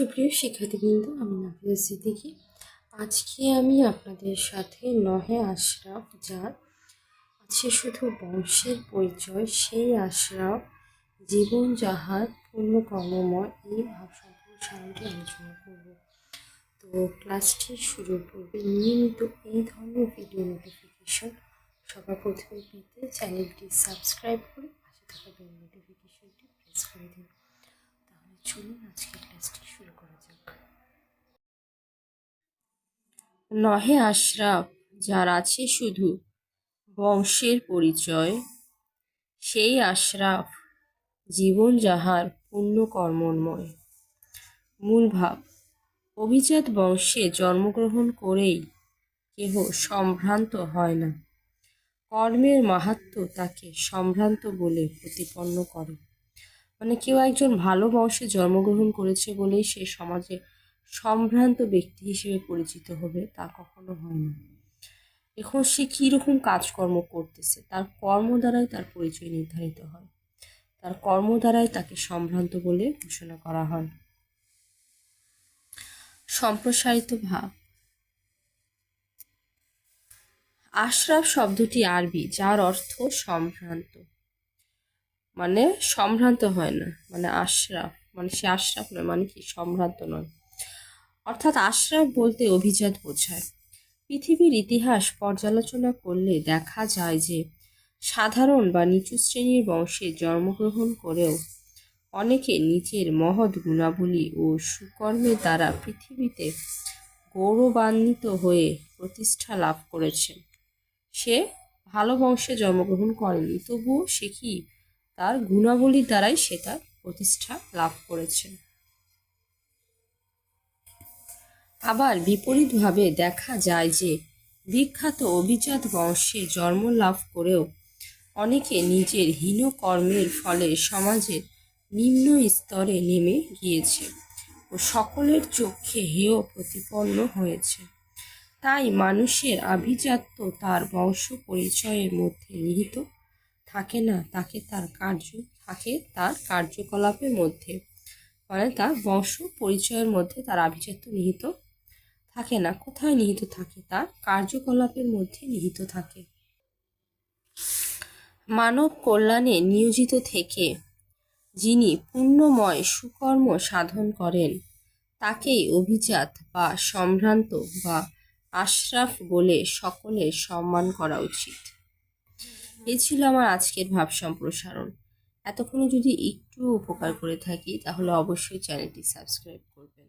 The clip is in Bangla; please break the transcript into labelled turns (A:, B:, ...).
A: সুপ্রিয় শিক্ষার্থীবৃন্দ, আমি নাফিজা সিদ্দিকী। আজকে আমি আপনাদের সাথে নহে আশরাফ, যার আছে শুধু বংশের পরিচয়, সেই আশরাফ জীবন যাহার পূর্ণ কর্মময়, এই ভাব সম্প্রসারণটি আলোচনা করব। তো ক্লাসটি শুরুর পূর্বে নিয়মিত এই ধরনের ভিডিও নোটিফিকেশন সবার প্রথমে পেতে চ্যানেলটি সাবস্ক্রাইব করে পাশে থাকা বেল নোটিফিকেশনটি প্রেস করে দিন। তাহলে চলুন আজকে ক্লাসটি শুরু করা যাক। নহে আশরাফ, যার আছে শুধু বংশের পরিচয়, সেই আশরাফ জীবন যাহার পূর্ণ কর্মময়। মূল ভাব: অভিজাত বংশে জন্মগ্রহণ করেই কেহ সম্ভ্রান্ত হয় না। কর্মের মাহাত্ম্য তাকে সম্ভ্রান্ত বলে প্রতিপন্ন করে। মানে কেউ একজন ভালো বংশে জন্মগ্রহণ করেছে বলেই সে সমাজে সম্ভ্রান্ত ব্যক্তি হিসেবে পরিচিত হবে, তা কখনো হয় না। এখন সে কীরকম কাজকর্ম করতেছে, তার কর্ম দ্বারাই তার পরিচয় নির্ধারিত হয়। তার কর্ম দ্বারাই তাকে সম্ভ্রান্ত বলে ঘোষণা করা হয়। সম্প্রসারিত ভাব: আশরাফ শব্দটি আরবি, যার অর্থ সম্ভ্রান্ত। মানে সম্ভ্রান্ত হয় না, মানে আশরাফ মানে সে আশরাফ নয়, মানে কি সম্ভ্রান্ত নয়। অর্থাৎ আশরাফ বলতে অভিজাত বোঝায়। পৃথিবীর ইতিহাস পর্যালোচনা করলে দেখা যায় যে সাধারণ বা নিচু শ্রেণীর বংশে জন্মগ্রহণ করেও অনেকে নিজের মহৎ গুণাবলী ও সুকর্মের দ্বারা পৃথিবীতে গৌরবান্বিত হয়ে প্রতিষ্ঠা লাভ করেছেন। সে ভালো বংশে জন্মগ্রহণ করেনি, তবুও সে কি তার গুণাবলীর দ্বারাই সে তার প্রতিষ্ঠা লাভ করেছেন। আবার বিপরীতভাবে দেখা যায় যে বিখ্যাত অভিজাত বংশে জন্ম লাভ করেও অনেকে নিজের হীন কর্মের ফলে সমাজের নিম্ন স্তরে নেমে গিয়েছে ও সকলের চোখে হেয় প্রতিপন্ন হয়েছে। তাই মানুষের আভিজাত্য তার বংশ পরিচয়ের মধ্যে নিহিত থাকে না, থাকে তার কার্যকলাপের মধ্যে। মানে তার বংশ পরিচয়ের মধ্যে তার আভিজাত্য নিহিত থাকে না। কোথায় নিহিত থাকে? তার কার্যকলাপের মধ্যে নিহিত থাকে। মানব কল্যাণে নিয়োজিত থেকে যিনি পুণ্যময় সুকর্ম সাধন করেন, তাকেই অভিজাত বা সম্ভ্রান্ত বা আশরাফ বলে সকলের সম্মান করা উচিত। এই ছিল আমার আজকের ভাব সম্প্রসারণ। এতক্ষণে যদি একটু উপকার করে থাকি তাহলে অবশ্যই চ্যানেলটি সাবস্ক্রাইব করবেন।